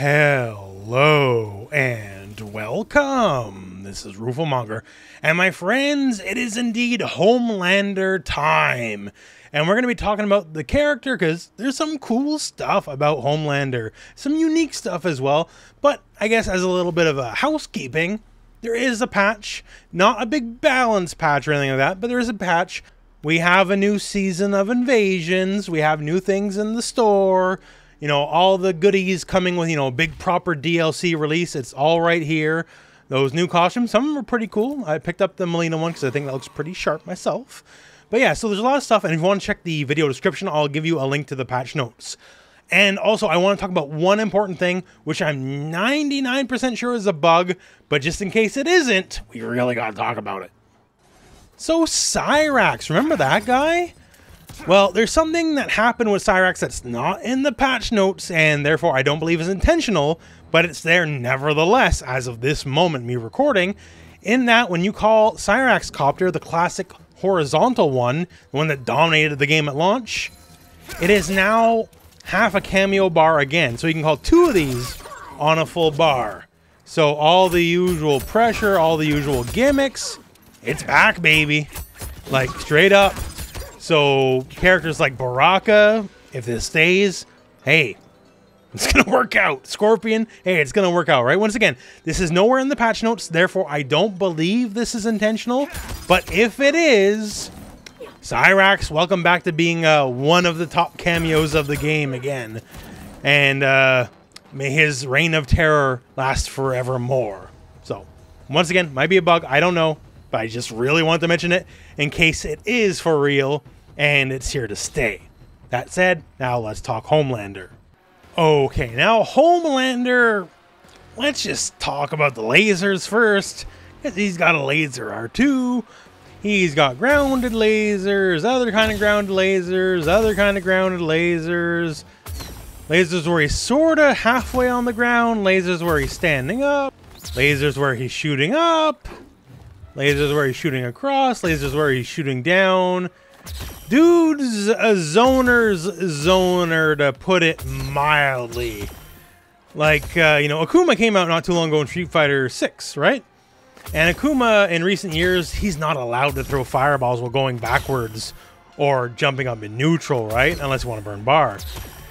Hello and welcome. This is rooflemonger, and my friends, it is indeed Homelander time. And we're going to be talking about the character because there's some cool stuff about Homelander, some unique stuff as well. But I guess as a little bit of a housekeeping, there is a patch, not a big balance patch or anything like that, but there is a patch. We have a new season of invasions. We have new things in the store. You know, all the goodies coming with, big proper DLC release. It's all right here. Those new costumes, some of them are pretty cool. I picked up the Melina one because I think that looks pretty sharp myself. But yeah, so there's a lot of stuff. And if you want to check the video description, I'll give you a link to the patch notes. And also, I want to talk about one important thing, which I'm 99% sure is a bug. But just in case it isn't, we really got to talk about it. So Cyrax, remember that guy? Well, there's something that happened with Cyrax that's not in the patch notes, and therefore I don't believe is intentional, but it's there nevertheless as of this moment, me recording, in that when you call Cyrax Copter, the classic horizontal one, the one that dominated the game at launch, it is now half a cameo bar again. So you can call two of these on a full bar. So all the usual pressure, all the usual gimmicks, it's back, baby. Like, straight up. So characters like Baraka, if this stays, hey, it's going to work out. Scorpion, hey, it's going to work out, right? Once again, this is nowhere in the patch notes, therefore I don't believe this is intentional. But if it is, Cyrax, welcome back to being one of the top cameos of the game again. And may his reign of terror last forevermore. So, once again, might be a bug, I don't know. But I just really want to mention it in case it is for real and it's here to stay. That said, now let's talk Homelander. Okay, now Homelander, let's just talk about the lasers first. Because he's got a laser R2. He's got grounded lasers, other kind of grounded lasers, other kind of grounded lasers. Lasers where he's sort of halfway on the ground. Lasers where he's standing up. Lasers where he's shooting up. Lasers where he's shooting across. Lasers where he's shooting down. Dude's a zoner's zoner, to put it mildly. Like, Akuma came out not too long ago in Street Fighter 6, right? And Akuma, in recent years, he's not allowed to throw fireballs while going backwards or jumping up in neutral, right? Unless you want to burn bar.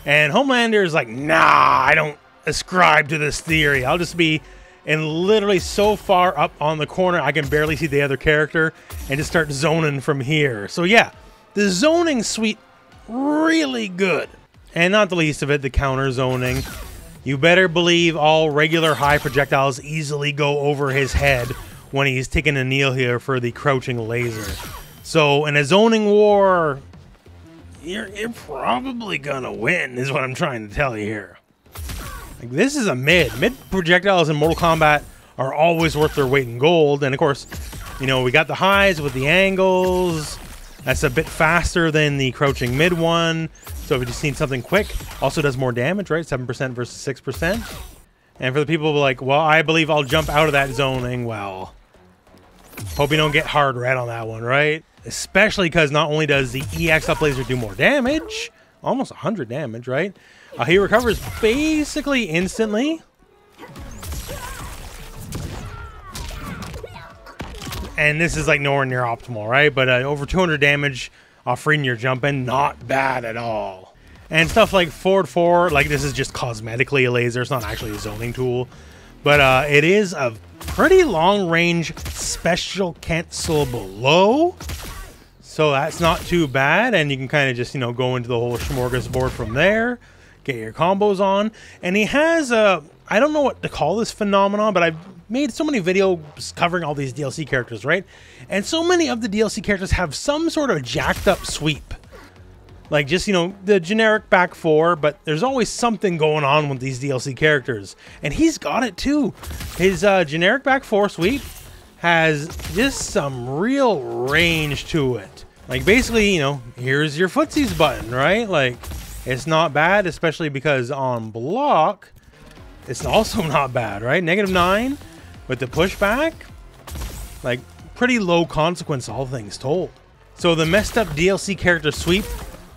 And Homelander is like, nah, I don't ascribe to this theory. I'll just be... and literally so far up on the corner, I can barely see the other character and just start zoning from here. So yeah, the zoning suite, really good. And not the least of it, the counter zoning. You better believe all regular high projectiles easily go over his head when he's taking a kneel here for the crouching laser. So in a zoning war, you're probably gonna win, is what I'm trying to tell you here. Like, this is a mid. Mid projectiles in Mortal Kombat are always worth their weight in gold. And of course, we got the highs with the angles. That's a bit faster than the crouching mid one. So if you just need something quick, also does more damage, right? 7% versus 6%. And for the people who are like, well, I believe I'll jump out of that zoning. Well, hope you don't get hard red on that one, right? Especially because not only does the EX up laser do more damage, almost 100 damage, right? He recovers basically instantly. And this is like nowhere near optimal, right? But over 200 damage off reading your jumping, not bad at all. And stuff like Forward 4, like this is just cosmetically a laser. It's not actually a zoning tool. But it is a pretty long range special cancel below. So that's not too bad. And you can kind of just, go into the whole smorgasbord from there. Get your combos on. And he has a, I don't know what to call this phenomenon, but I've made so many videos covering all these DLC characters, right? And so many of the DLC characters have some sort of jacked up sweep. Like just, the generic back four, but there's always something going on with these DLC characters. And he's got it too. His generic back four sweep has just some real range to it. Like basically, here's your footsies button, right? Like, it's not bad, especially because on block, it's also not bad, right? -9 with the pushback, like pretty low consequence, all things told. So the messed up DLC character sweep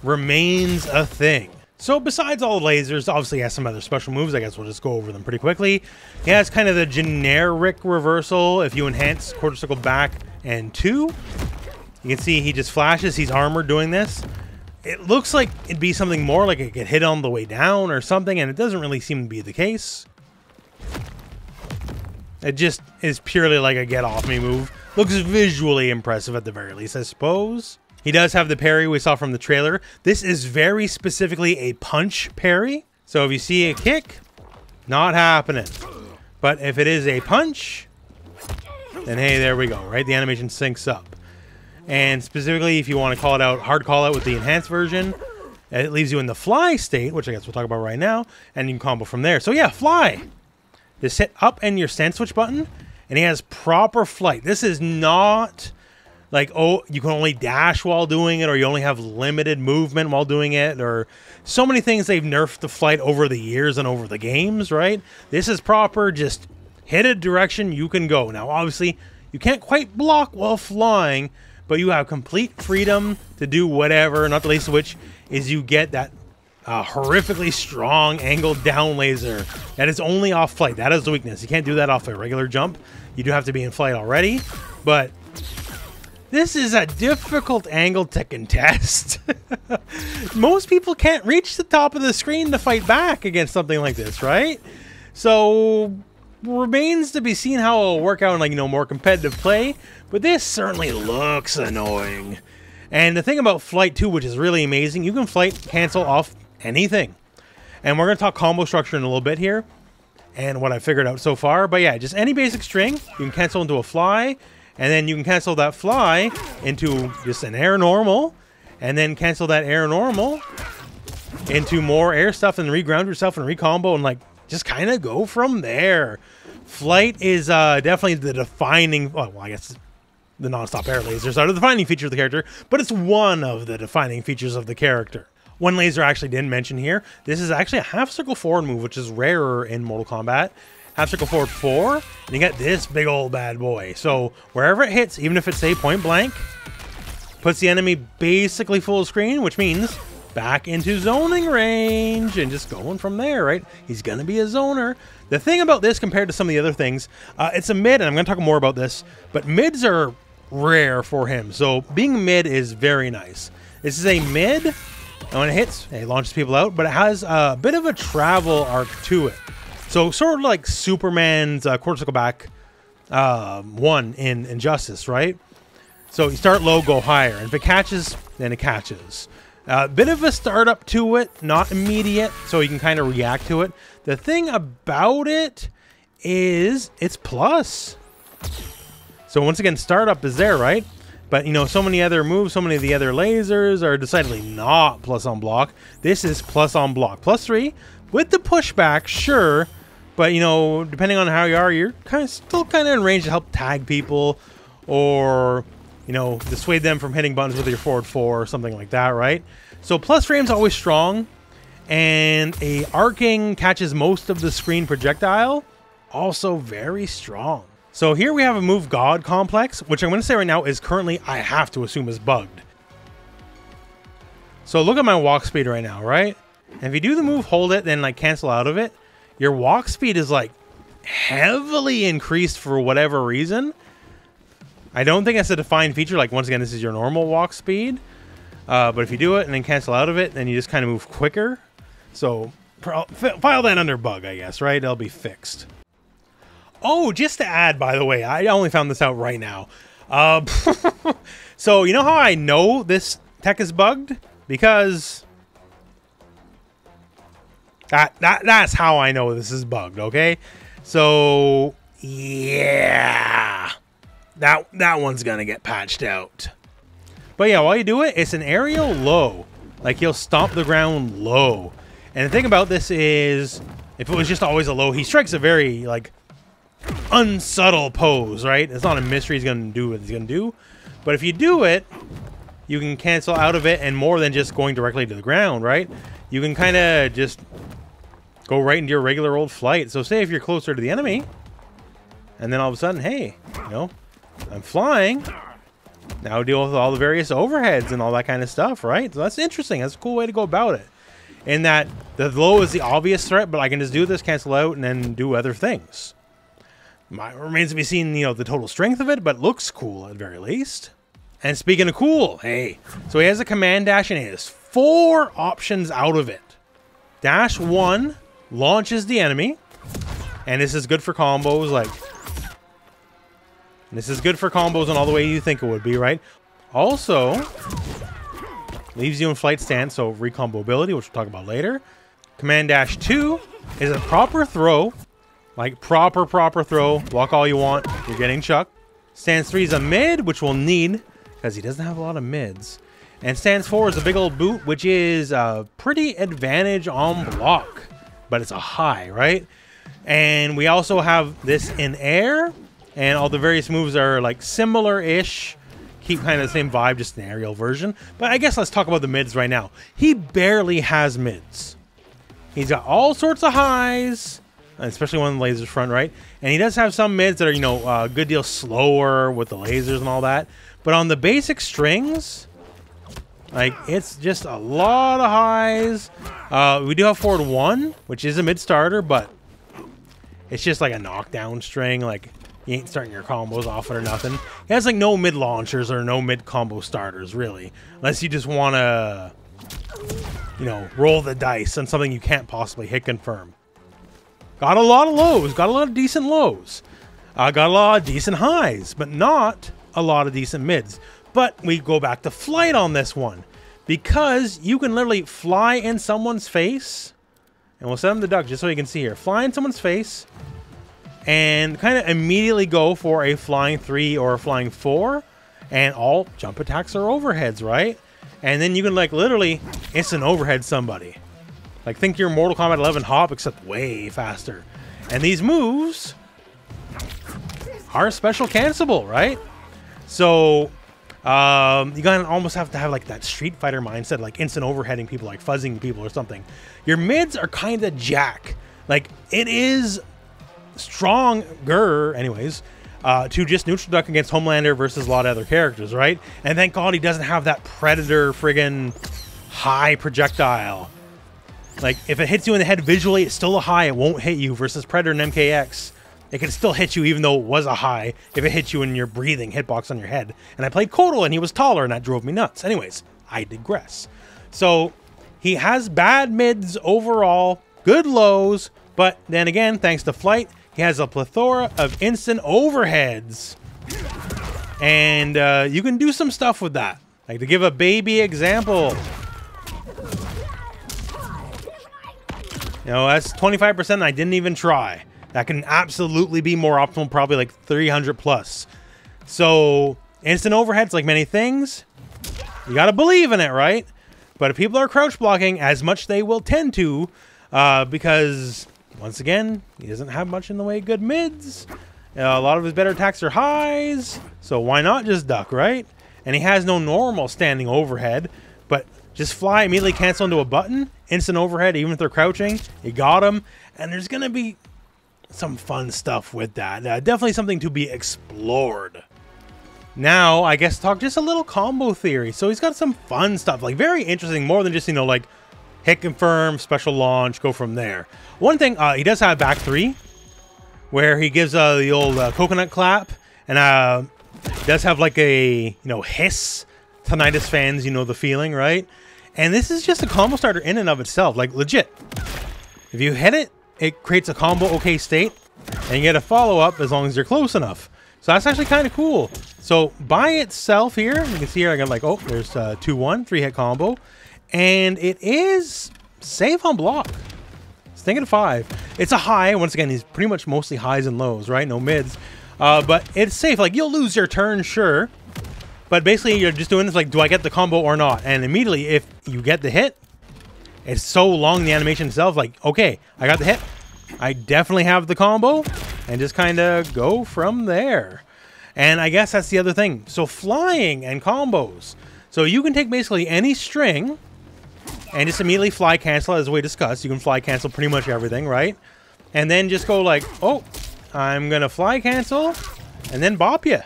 remains a thing. So besides all the lasers, obviously he has some other special moves. I guess we'll just go over them pretty quickly. He has kind of the generic reversal. If you enhance quarter circle back and 2, you can see he just flashes. He's armored doing this. It looks like it'd be something more like it could hit on the way down or something, and it doesn't really seem to be the case. It just is purely like a get off me move. Looks visually impressive at the very least, I suppose. He does have the parry we saw from the trailer. This is very specifically a punch parry. So if you see a kick, not happening. But if it is a punch, then hey, there we go, right? The animation syncs up. And specifically, if you want to call it out, hard call out with the enhanced version, it leaves you in the fly state, which I guess we'll talk about right now, and you can combo from there. So yeah, fly. Just hit up and your stand switch button, and he has proper flight. This is not like, oh, you can only dash while doing it, or you only have limited movement while doing it, or so many things they've nerfed the flight over the years and over the games, right? This is proper, just hit a direction, you can go. Now, obviously, you can't quite block while flying, but you have complete freedom to do whatever, not the least of which is you get that horrifically strong angled down laser that is only off flight. That is the weakness. You can't do that off a regular jump. You do have to be in flight already, but this is a difficult angle to contest. Most people can't reach the top of the screen to fight back against something like this, right? So remains to be seen how it'll work out in, like, you know, more competitive play, but this certainly looks annoying. And the thing about flight too, which is really amazing, you can flight cancel off anything. And we're going to talk combo structure in a little bit here and what I figured out so far. But yeah, just any basic string, you can cancel into a fly, and then you can cancel that fly into just an air normal, and then cancel that air normal into more air stuff, and reground yourself and recombo, and like just kind of go from there. Flight is definitely the defining, well, I guess the non-stop air lasers are the defining feature of the character, but it's one of the defining features of the character. One laser I actually didn't mention here, this is actually a half circle forward move, which is rarer in Mortal Kombat. Half circle forward 4, and you get this big old bad boy. So wherever it hits, even if it's, say, point blank, puts the enemy basically full screen, which means back into zoning range and just going from there, right? He's going to be a zoner. The thing about this compared to some of the other things, it's a mid, and I'm going to talk more about this, but mids are rare for him. So being mid is very nice. This is a mid, and when it hits, it launches people out, but it has a bit of a travel arc to it. So sort of like Superman's quarter circle back 1 in Injustice, right? So you start low, go higher. And if it catches, then it catches. Bit of a startup to it, not immediate, so you can kind of react to it. The thing about it is it's plus. So once again, startup is there, right? But, you know, so many other moves, so many of the other lasers are decidedly not plus on block. This is plus on block. +3 with the pushback, sure. But, you know, depending on how you are, you're still kind of in range to help tag people or, you know, dissuade them from hitting buttons with your forward 4 or something like that, right? So plus frame's always strong, and a arcing catches most of the screen projectile, also very strong. So here we have a move God complex, which I'm going to say right now is currently, I have to assume, is bugged. So look at my walk speed right now, right? And if you do the move, hold it, then like cancel out of it, your walk speed is like heavily increased for whatever reason. I don't think that's a defined feature. Like, once again, this is your normal walk speed. But if you do it and then cancel out of it, then you just kind of move quicker. So file that under bug, I guess, right? It'll be fixed. Oh, just to add, by the way, I only found this out right now. So you know how I know this tech is bugged? Because that's how I know this is bugged, okay? So yeah, that one's gonna get patched out. But yeah, while you do it, it's an aerial low. Like, he'll stomp the ground low. And the thing about this is, if it was just always a low, he strikes a very, like, unsubtle pose, right? It's not a mystery he's gonna do what he's gonna do. But if you do it, you can cancel out of it, and more than just going directly to the ground, right? You can kind of just go right into your regular old flight. So say if you're closer to the enemy, and then all of a sudden, hey, you know, I'm flying. Now deal with all the various overheads and all that kind of stuff, right? So that's interesting. That's a cool way to go about it. in that the low is the obvious threat, but I can just do this, cancel out, and then do other things. Remains to be seen, you know, the total strength of it, but looks cool at very least. And speaking of cool, hey, so he has a command dash and he has 4 options out of it. Dash 1 launches the enemy, and this is good for combos, like... This is good for combos in all the way you think it would be, right? Also, leaves you in flight stance, so recombo ability, which we'll talk about later. Command dash 2 is a proper throw, like proper throw. Walk all you want, you're getting chucked. Stance 3 is a mid, which we'll need, because he doesn't have a lot of mids. And stance 4 is a big old boot, which is a pretty advantage on block, but it's a high, right? And we also have this in air, and all the various moves are like similar-ish. Keep kind of the same vibe, just an aerial version. But I guess let's talk about the mids right now. He barely has mids. He's got all sorts of highs, especially when the lasers front, right? And he does have some mids that are, you know, a good deal slower with the lasers and all that. But on the basic strings, like, it's just a lot of highs. We do have forward 1, which is a mid starter, but it's just like a knockdown string. Like, you ain't starting your combos off it or nothing. He has like no mid launchers or no mid combo starters, really. Unless you just want to, you know, roll the dice on something you can't possibly hit confirm. Got a lot of lows. Got a lot of decent lows. Got a lot of decent highs, but not a lot of decent mids. But we go back to flight on this one, because you can literally fly in someone's face, and we'll set him to duck just so you can see here. Fly in someone's face, and kind of immediately go for a flying 3 or a flying 4, and all jump attacks are overheads, right? And then you can like literally instant overhead somebody. Like, think your Mortal Kombat 11 hop, except way faster. And these moves are special cancelable, right? So you gotta almost have to have like that Street Fighter mindset, like instant overheading people, like fuzzing people or something. Your mids are kind of jack. Like, it is stronger, anyways, to just neutral duck against Homelander versus a lot of other characters, right? And thank God he doesn't have that Predator friggin' high projectile. Like, if it hits you in the head visually, it's still a high, it won't hit you, versus Predator and MKX. It can still hit you even though it was a high if it hit you in your breathing hitbox on your head. And I played Kotal and he was taller and that drove me nuts. Anyways, I digress. So he has bad mids overall, good lows, but then again, thanks to flight, he has a plethora of instant overheads. And you can do some stuff with that. Like, to give a baby example, you know, that's 25% and I didn't even try. That can absolutely be more optimal, probably like 300 plus. So, instant overheads, like many things, you gotta believe in it, right? But if people are crouch blocking, as much they will tend to, because, once again, he doesn't have much in the way of good mids. A lot of his better attacks are highs, so why not just duck, right? And he has no normal standing overhead, but just fly, immediately cancel into a button, instant overhead, even if they're crouching, you got him, and there's gonna be some fun stuff with that. Definitely something to be explored. Now, I guess talk just a little combo theory. So he's got some fun stuff, like very interesting, more than just, you know, like hit confirm, special launch, go from there. One thing, he does have back 3, where he gives the old coconut clap, and does have like a, you know, hiss. Tinnitus fans, you know the feeling, right? And this is just a combo starter in and of itself, like legit. If you hit it, it creates a combo okay state, and you get a follow-up as long as you're close enough. So that's actually kind of cool. So by itself here, you can see here I got like, oh, there's 2-1, 3-hit combo. And it is safe on block. It's thinking 5. It's a high. Once again, he's pretty much mostly highs and lows, right? No mids. But it's safe. Like, you'll lose your turn, sure. But basically, you're just doing this like, do I get the combo or not? And immediately, if you get the hit, it's so long, the animation itself, like, okay, I got the hit. I definitely have the combo. And just kind of go from there. And I guess that's the other thing. So flying and combos. So you can take basically any string and just immediately fly cancel, as we discussed. You can fly cancel pretty much everything, right? And then just go like, oh, I'm going to fly cancel and then bop you.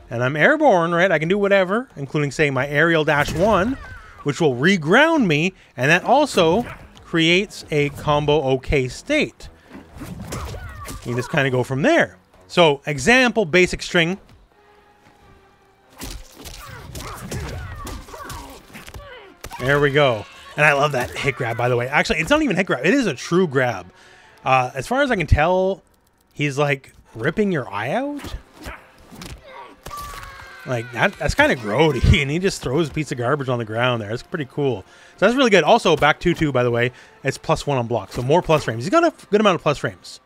And I'm airborne, right? I can do whatever, including, say, my aerial dash 1, which will reground me. And that also creates a combo okay state. You just kind of go from there. So, example, basic string. There we go. And I love that hit grab, by the way. Actually, it's not even hit grab. It is a true grab. As far as I can tell, he's like ripping your eye out. Like, that's kind of grody. And he just throws a piece of garbage on the ground there. That's pretty cool. So that's really good. Also, back 2-2, by the way. It's +1 on block. So more plus frames. He's got a good amount of plus frames.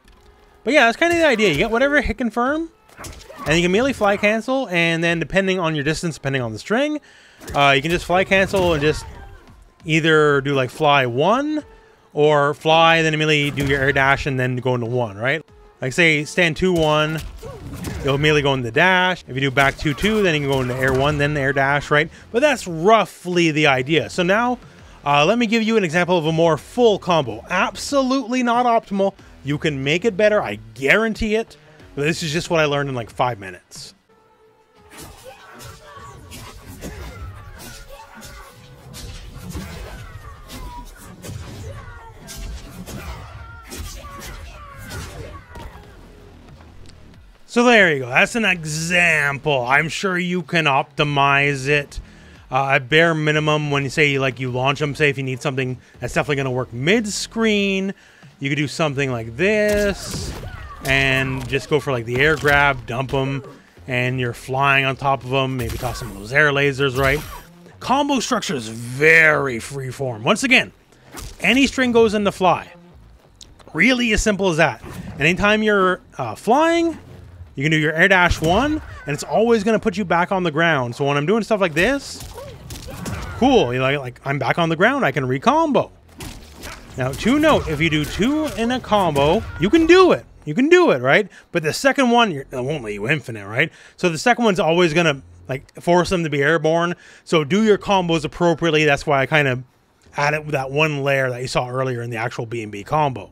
But yeah, that's kind of the idea. You get whatever hit confirm. And you can merely fly cancel. And then depending on your distance, depending on the string, you can just fly cancel and just either do like fly 1 or fly, then immediately do your air dash and then go into 1, right? Like say stand 2-1, you'll immediately go into the dash. If you do back 2-2, then you can go into air 1, then the air dash, right? But that's roughly the idea. So now, let me give you an example of a more full combo. Absolutely not optimal. You can make it better, I guarantee it. But this is just what I learned in like 5 minutes. So there you go. That's an example. I'm sure you can optimize it. At bare minimum, when you say like you launch them, say if you need something that's definitely going to work mid-screen, you could do something like this and just go for like the air grab, dump them, and you're flying on top of them. Maybe toss some of those air lasers, right? Combo structure is very freeform. Once again, any string goes into fly. Really as simple as that. And anytime you're flying, you can do your air dash 1, and it's always going to put you back on the ground. So when I'm doing stuff like this, cool. You know, like I'm back on the ground, I can recombo. Now, to note, if you do 2 in a combo, you can do it. You can do it, right? But the second one, it won't let you infinite, right? So the second one's always going to like force them to be airborne. So do your combos appropriately. That's why I kind of added with that one layer that you saw earlier in the actual B&B combo.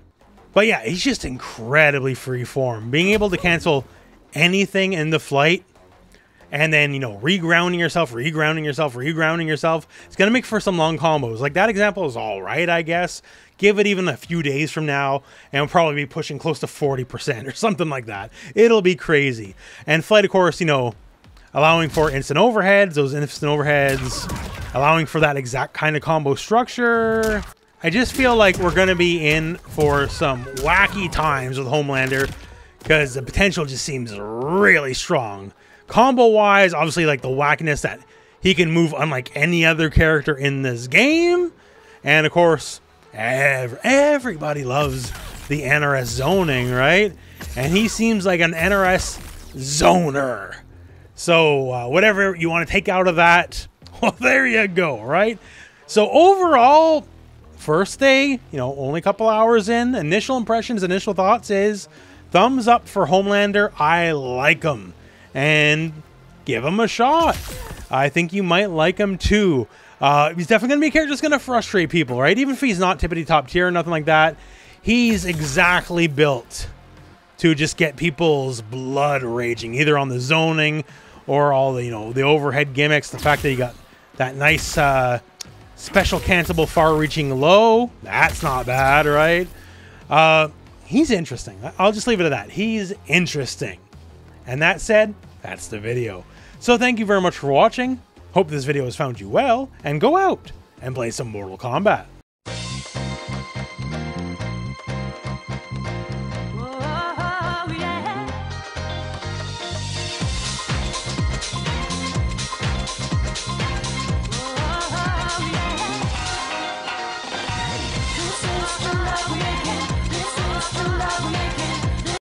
But yeah, he's just incredibly freeform. Being able to cancel anything in the flight and then, you know, regrounding yourself, it's going to make for some long combos. Like that example is all right, I guess. Give it even a few days from now and we'll probably be pushing close to 40% or something like that. It'll be crazy. And flight, of course, you know, allowing for instant overheads, allowing for that exact kind of combo structure. I just feel like we're going to be in for some wacky times with Homelander, because the potential just seems really strong. Combo-wise, obviously, like the wackiness that he can move unlike any other character in this game. And, of course, everybody loves the NRS zoning, right? And he seems like an NRS zoner. So, whatever you want to take out of that, well, there you go, right? So, overall, first day, you know, only a couple hours in, initial impressions, initial thoughts is thumbs up for Homelander. I like him. And give him a shot. I think you might like him too. He's definitely going to be a character that's going to frustrate people, right? Even if he's not tippity top tier or nothing like that, he's exactly built to just get people's blood raging, either on the zoning or all the, you know, the overhead gimmicks. The fact that you got that nice special cancelable far-reaching low, that's not bad, right? He's interesting. I'll just leave it at that. He's interesting. And that said, that's the video. So thank you very much for watching. Hope this video has found you well, and go out and play some Mortal Kombat. This is the love we